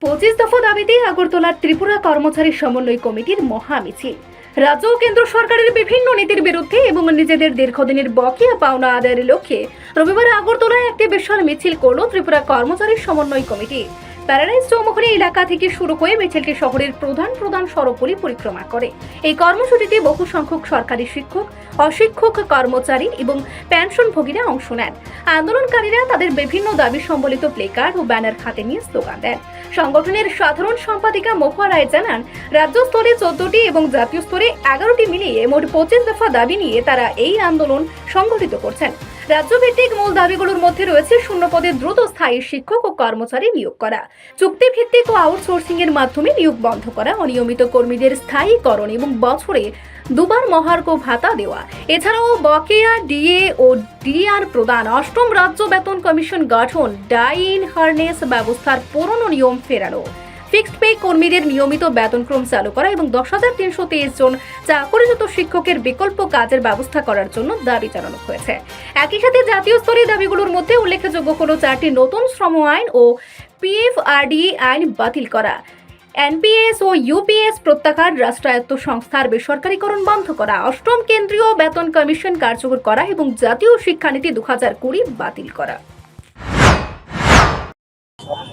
25 দফা দাবিতে আগরতলার ত্রিপুরা কর্মচারী সমন্বয় কমিটির মহা মিছিল। রাজ্য ও কেন্দ্র সরকারের বিভিন্ন নীতির বিরুদ্ধে এবং নিজেদের দীর্ঘদিনের বকেয়া পাওনা আদায়ের লক্ষ্যে রবিবার আগরতলায় একটি বিশাল মিছিল করল ত্রিপুরা কর্মচারী সমন্বয় কমিটি। প্যারাডাইস চৌমুহনী এলাকা থেকে শুরু হয়ে মিছিলটি শহরের প্রধান সড়কগুলি পরিক্রমা করে। এই কর্মসূচিতে বহু সংখ্যক সরকারি শিক্ষক, অশিক্ষক কর্মচারী এবং পেনশনভোগীরা অংশ নেন। আন্দোলনকারীরা তাদের বিভিন্ন দাবি সম্বলিত প্লেকার্ড ও ব্যানার হাতে নিয়ে স্লোগান দেন। সংগঠনের সাধারণ সম্পাদিকা মহুয়া রায় জানান, রাজ্য স্তরে 14টি এবং জাতীয় স্তরে 11টি মিলিয়ে মোট 25 দফা দাবি নিয়ে তারা এই আন্দোলন সংগঠিত করছেন। রাজ্যভিত্তিক মূল দাবিগুলোর মধ্যে রয়েছে শূন্য পদে দ্রুত স্থায়ী শিক্ষক ও কর্মচারী নিয়োগ করা, চুক্তিভিত্তিক ও আউটসোর্সিং এর মাধ্যমে নিয়োগ বন্ধ করা, অনিয়মিত কর্মীদের স্থায়ীকরণ এবং বছরে দুবার মহার্ঘ ভাতা দেওয়া, এছাড়াও বকেয়া ডিএ ও ডিআর প্রদান, অষ্টম রাজ্য বেতন কমিশন গঠন, ডাই ইন হারনেস ব্যবস্থার পুরনো নিয়ম ফেরানো, ফিক্সড পে কর্মীদের নিয়মিত বেতনক্রম চালু করা এবং 10,323 জন চাকরিরত শিক্ষকের বিকল্প কাজের ব্যবস্থা করার জন্য দাবি জানানো হয়েছে। একই সাথে জাতীয় স্তরে দাবিগুলোর মধ্যে উল্লেখযোগ্য হল 4টি নতুন শ্রম আইন ও পিএফআরডিএ আইন বাতিল করা, এনপিএস ও ইউপিএস প্রত্যাহার, রাষ্ট্রায়ত্ত সংস্থার বেসরকারীকরণ বন্ধ করা, অষ্টম কেন্দ্রীয় বেতন কমিশন কার্যকর করা এবং জাতীয় শিক্ষানীতি 2020 বাতিল করা।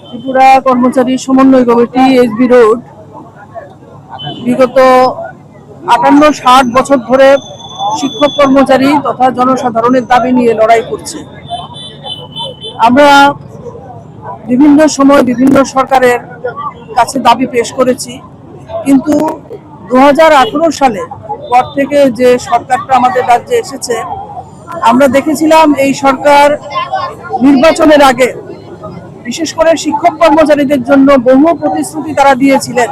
ত্রিপুরা কর্মচারী সমন্বয় কমিটি এসবি রোড বিগত 58-60 বছর ধরে শিক্ষক কর্মচারী তথা জনসাধারণের দাবি নিয়ে লড়াই করছে। আমরা বিভিন্ন সময় বিভিন্ন সরকারের কাছে দাবি পেশ করেছি, কিন্তু 2018 সালে পর থেকে যে সরকারটা আমাদের রাজ্যে এসেছে, আমরা দেখেছিলাম এই সরকার নির্বাচনের আগে বিশেষ করে শিক্ষক কর্মচারীদের জন্য বহু প্রতিশ্রুতি তারা দিয়েছিলেন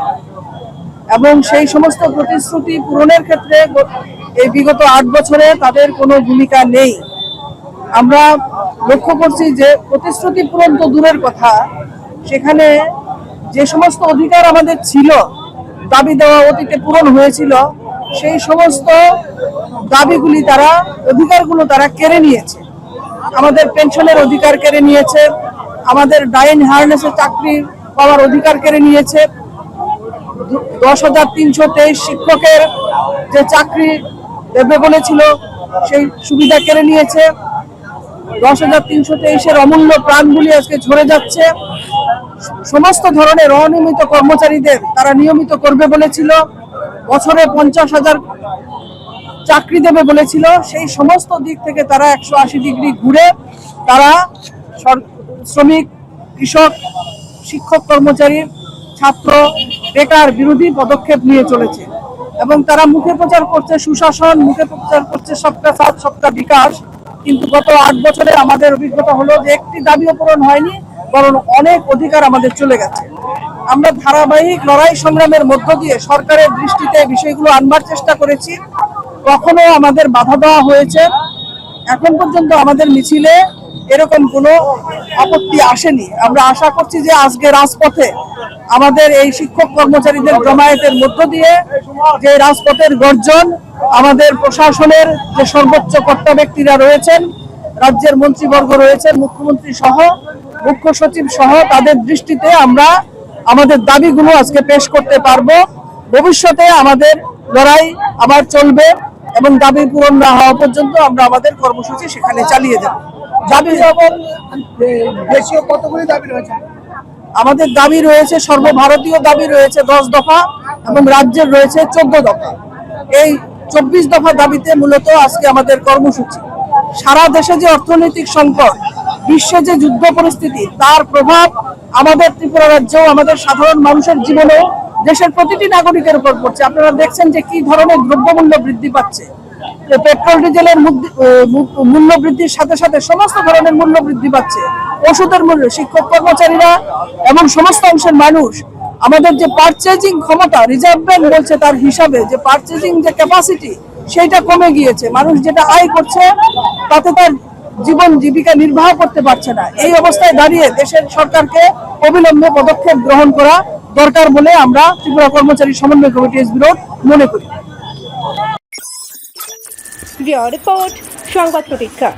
এবং সেই সমস্ত প্রতিশ্রুতি পূরণের ক্ষেত্রে এই বিগত 8 বছরে তাদের কোনো ভূমিকা নেই। আমরা লক্ষ্য করছি যে প্রতিশ্রুতি পূরণ তো দূরের কথা, সেখানে যে সমস্ত অধিকার আমাদের ছিল, দাবি দেওয়া অতীতে পূরণ হয়েছিল, সেই সমস্ত দাবিগুলি অধিকারগুলো তারা কেড়ে নিয়েছে। আমাদের পেনশনের অধিকার কেড়ে নিয়েছে, আমাদের ডাইন হারনেসে চাকরি পাওয়ার অধিকার কেড়ে নিয়েছে, 10,323 শিক্ষকের যে চাকরি দেবে বলেছিল সেই সুবিধা কেড়ে নিয়েছে। 10,323-এর অমূল্য প্রাণগুলি আজকে ঝরে যাচ্ছে। সমস্ত ধরনের অনিয়মিত কর্মচারীদের তারা নিয়মিত করবে বলেছিল, বছরে 50,000 চাকরি দেবে বলেছিল। সেই সমস্ত দিক থেকে তারা 180 ডিগ্রি ঘুরে তারা শ্রমিক, কৃষক, শিক্ষক কর্মচারী, ছাত্র, বেকার বিরোধী পদক্ষেপ নিয়ে চলেছে এবং তারা মুখে প্রচার করছে সুশাসন, মুখে প্রচার করছে সবকা সাথ সবকা বিকাশ, কিন্তু গত 8 বছরে আমাদের অভিজ্ঞতা হলো যে একটি দাবিও পূরণ হয়নি, বরং অনেক অধিকার আমাদের চলে গেছে। আমরা ধারাবাহিক লড়াই সংগ্রামের মধ্য দিয়ে সরকারের দৃষ্টিতে বিষয়গুলো আনবার চেষ্টা করেছি, কখনো আমাদের বাধা দেওয়া হয়েছে। এখন পর্যন্ত আমাদের মিছিলে এরকম কোনো আপত্তি আসেনি। আমরা আশা করছি যে আজকে রাজপথে আমাদের এই শিক্ষক কর্মচারীদের জমায়েতের মধ্য দিয়ে যে রাজপথের গর্জন, আমাদের প্রশাসনের যে সর্বোচ্চ কর্তা ব্যক্তিরা রয়েছেন, রাজ্যের মন্ত্রীবর্গ রয়েছেন, মুখ্যমন্ত্রী সহ, মুখ্য সচিব সহ, তাদের দৃষ্টিতে আমরা আমাদের দাবিগুলো আজকে পেশ করতে পারবো। ভবিষ্যতে আমাদের লড়াই আবার চলবে এবং দাবি পূরণ না হওয়া পর্যন্ত আমরা আমাদের কর্মসূচি সেখানে চালিয়ে যাব। দেশীয় কতগুলি দাবি রয়েছে? আমাদের দাবি রয়েছে, সর্বভারতীয় দাবি রয়েছে 10 দফা এবং রাজ্যের রয়েছে 14 দফা। এই 24 দফা দাবিতে মূলত আজকে আমাদের কর্মসূচি। সারা দেশে যে অর্থনৈতিক সংকট, বিশ্বে যে যুদ্ধ পরিস্থিতি, তার প্রভাব আমাদের ত্রিপুরা রাজ্যেও আমাদের সাধারণ মানুষের জীবনেও দেশের প্রতিটি নাগরিকের উপর পড়ছে। আপনারা দেখছেন যে কি ধরনের দ্রব্যমূল্য বৃদ্ধি পাচ্ছে। পেট্রোল ডিজেলের মূল্য বৃদ্ধির সাথে সাথে সমস্ত ধরনের মূল্য বৃদ্ধি পাচ্ছে, ওষুধের মূল্য। শিক্ষক কর্মচারীরা এবং সমস্ত অংশের মানুষ, আমাদের যে পারচেজিং ক্ষমতা, রিজার্ভ ব্যাংক বলছে তার হিসাবে যে পারচেজিং যে ক্যাপাসিটি, সেইটা কমে গিয়েছে। মানুষ যেটা আয় করছে তাতে তার জীবন জীবিকা নির্বাহ করতে পারছে না। এই অবস্থায় দাঁড়িয়ে দেশের সরকারকে অবিলম্বে পদক্ষেপ গ্রহণ করা দরকার বলে আমরা ত্রিপুরা কর্মচারী সমন্বয় কমিটি এসবি রোড মনে করি। রিপোর্ট সংবাদ প্রতীক্ষা।